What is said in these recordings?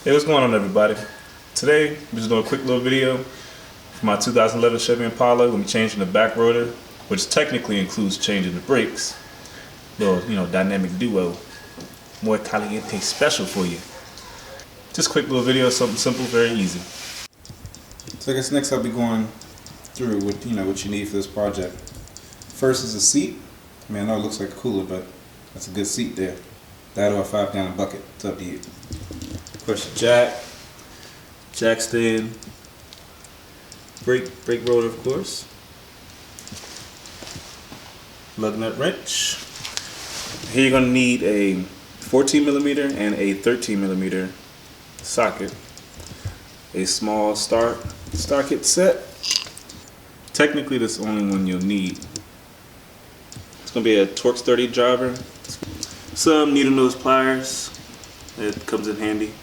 Hey, what's going on, everybody? Today, we're just doing a quick little video for my 2011 Chevy Impala. We'll be changing the back rotor, which technically includes changing the brakes. Little, dynamic duo, more caliente special for you. Just a quick little video, something simple, very easy. So I guess next I'll be going through what you need for this project. First is a seat. I mean, I know it looks like a cooler, but that's a good seat there. That or a 5-gallon bucket. It's up to you. Of course, the jack stand, brake rotor, of course, lug nut wrench. Here you're gonna need a 14mm and a 13mm socket, a small star kit set. Technically, this is the only one you'll need. It's gonna be a Torx 30 driver. Some needle nose pliers. It comes in handy.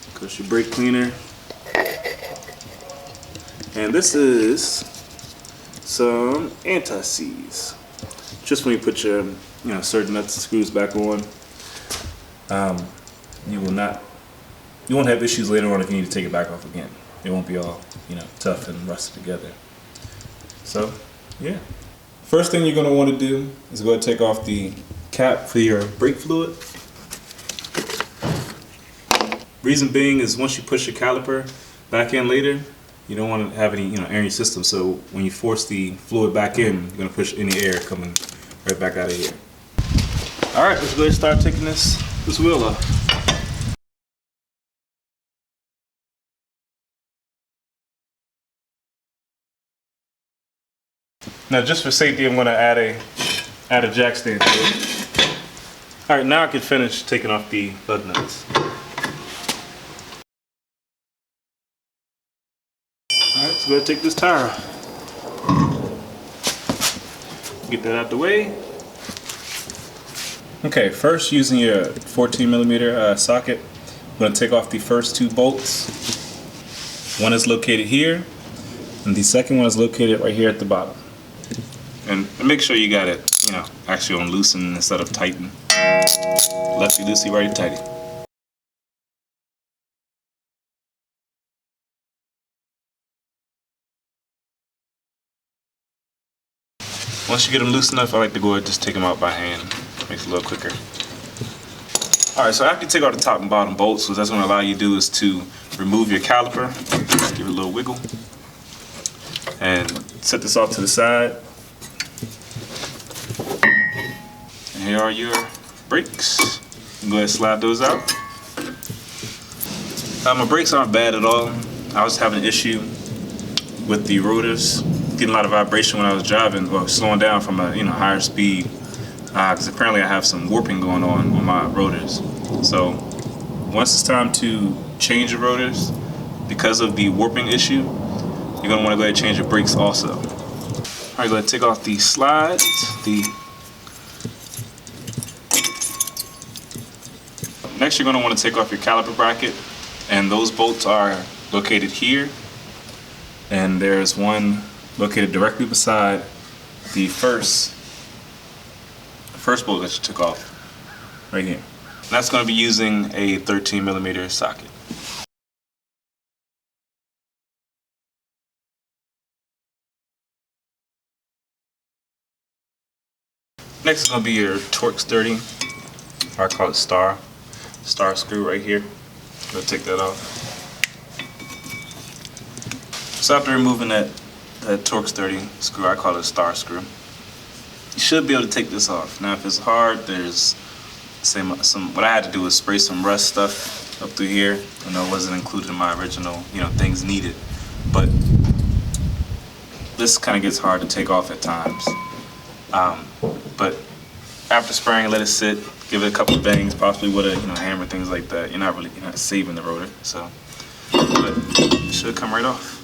Of course, your brake cleaner. And this is some anti-seize. Just when you put your certain nuts and screws back on, you won't have issues later on if you need to take it back off again. It won't be all tough and rusted together. So yeah. First thing you're going to want to do is go ahead and take off the cap for your brake fluid. Reason being is once you push your caliper back in later, you don't want to have any air in your system. So when you force the fluid back in, you're going to push any air coming right back out of here. All right, let's go ahead and start taking this wheel off. Now, just for safety, I'm going to add a jack stand to it. All right, now I can finish taking off the lug nuts. Alright, so go ahead and take this tire off. Get that out the way. Okay, first using your 14mm socket, I'm going to take off the first two bolts. One is located here, and the second one is located right here at the bottom. And make sure you got it, actually on loosen instead of tighten. Lefty loosey, righty tighty. Once you get them loose enough, I like to go ahead and just take them out by hand. Makes it a little quicker. Alright, so after you take out the top and bottom bolts, what that's going to allow you to do is to remove your caliper, give it a little wiggle, and set this off to the side. And here are your brakes. You can go ahead and slide those out. My brakes aren't bad at all. I was having an issue with the rotors, getting a lot of vibration when I was driving or slowing down from a higher speed, because apparently I have some warping going on my rotors. So once it's time to change your rotors, because of the warping issue, you're going to want to go ahead and change your brakes also. All right, go ahead and take off the slides. Next, you're going to want to take off your caliper bracket, and those bolts are located here, and there's one located directly beside the first bolt that you took off, right here. And that's going to be using a 13mm socket. Next is going to be your Torx 30, or I call it star screw right here. Go take that off. So after removing that Torx 30 screw, I call it a star screw, you should be able to take this off. Now if it's hard, there's what I had to do was spray some rust stuff up through here. I know it wasn't included in my original things needed, but this kind of gets hard to take off at times. But after spraying, let it sit, give it a couple of bangs, possibly with a hammer, things like that. You're not saving the rotor, so but it should come right off.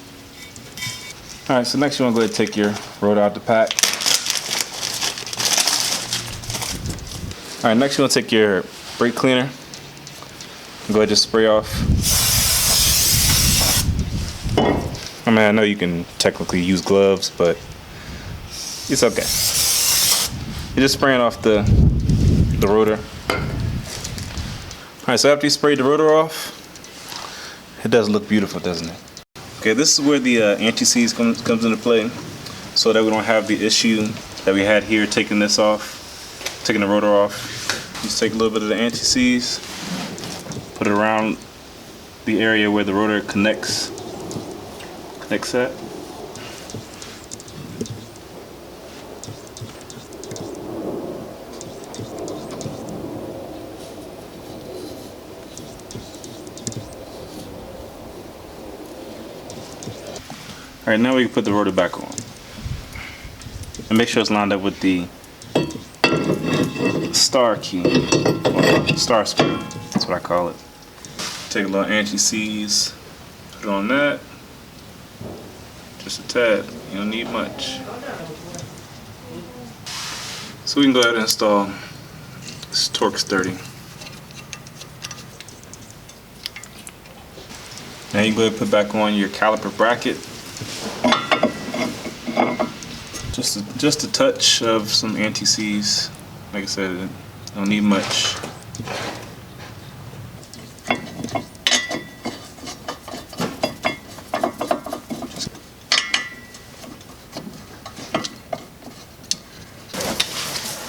Alright, so next you want to go ahead and take your rotor out the pack. Alright, next you want to take your brake cleaner. Go ahead and just spray off. I mean, I know you can technically use gloves, but it's okay. You're just spraying off the rotor. Alright, so after you spray the rotor off, It does look beautiful, doesn't it? Okay, this is where the anti-seize comes into play, so that we don't have the issue that we had here taking this off, taking the rotor off. Just take a little bit of the anti-seize, put it around the area where the rotor connects at. Alright, now we can put the rotor back on. And make sure it's lined up with the star key, or star screw, that's what I call it. Take a little anti-seize, put it on that. Just a tad, you don't need much. So we can go ahead and install this Torx 30. Now you can go ahead and put back on your caliper bracket. Just a touch of some anti-seize. Like I said, don't need much.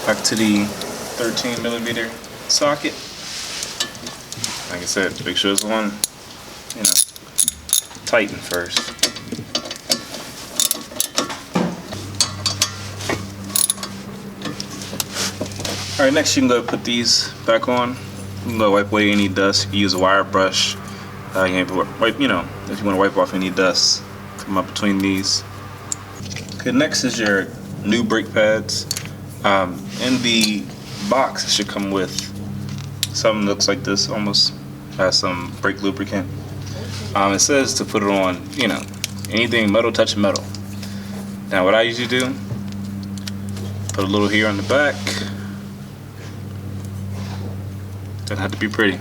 Back to the 13mm socket. Like I said, make sure it's on, tighten first. Alright, next you can go put these back on. You can go wipe away any dust. You can use a wire brush. You can wipe, if you want to wipe off any dust, come up between these. Okay, next is your new brake pads. In the box, it should come with something that looks like this, almost has some brake lubricant. It says to put it on, anything metal touching metal. Now, what I usually do, put a little here on the back. Doesn't have to be pretty,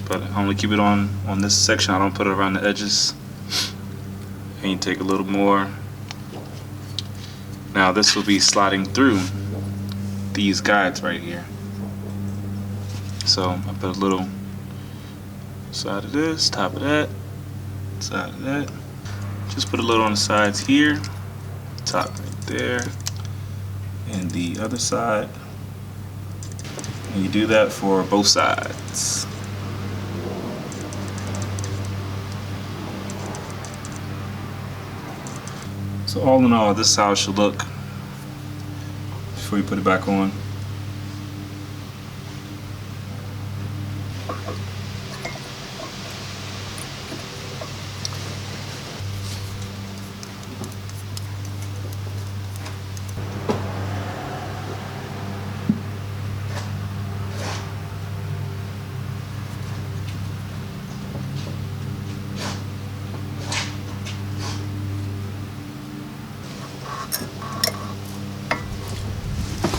but I only keep it on this section. I don't put it around the edges. And you take a little more. Now this will be sliding through these guides right here. So I put a little side of this, top of that, side of that. Just put a little on the sides here, top right there, and the other side. And you do that for both sides. So all in all, this is how it should look before you put it back on.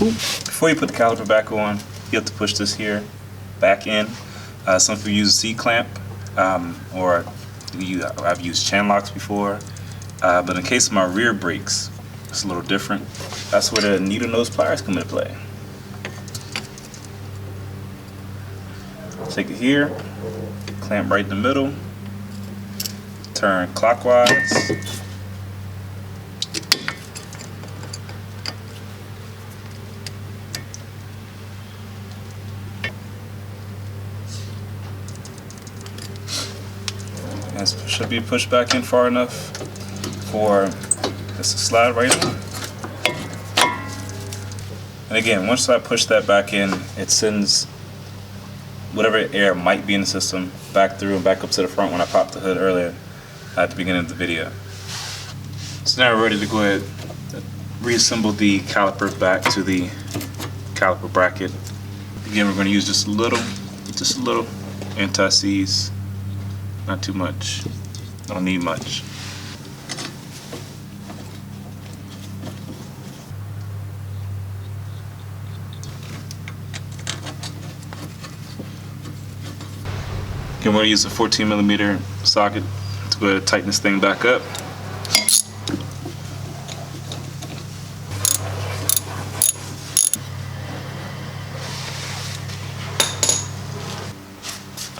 Before you put the caliper back on, you have to push this here back in. Some people use a C-clamp, or I've used chain locks before. But in the case of my rear brakes, it's a little different. That's where the needle nose pliers come into play. Take it here, clamp right in the middle, turn clockwise. Should be pushed back in far enough for this to slide right in. And again, once I push that back in, it sends whatever air might be in the system back through and back up to the front when I popped the hood earlier at the beginning of the video. So now we're ready to go ahead and reassemble the caliper back to the caliper bracket. Again, we're going to use just a little anti-seize. Not too much. Don't need much. Okay, we're going to use a 14mm socket to go ahead and tighten this thing back up.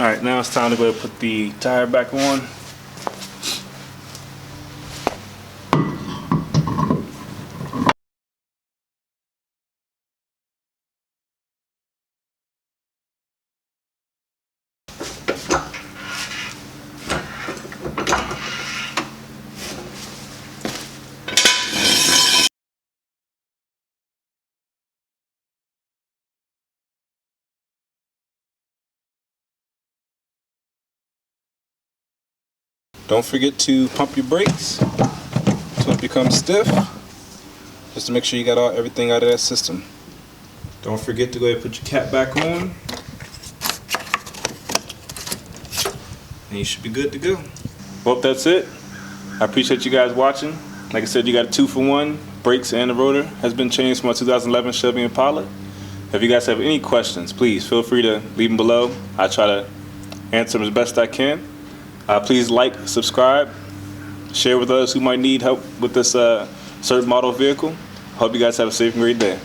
Alright, now it's time to go ahead and put the tire back on. Don't forget to pump your brakes until it becomes stiff, just to make sure you got everything out of that system. Don't forget to go ahead and put your cap back on, and you should be good to go. Well, that's it. I appreciate you guys watching. Like I said, you got a 2-for-1. Brakes and the rotor has been changed from a 2011 Chevy Impala. If you guys have any questions, please feel free to leave them below. I try to answer them as best I can. Please like, subscribe, share with others who might need help with this certain model vehicle. Hope you guys have a safe and great day.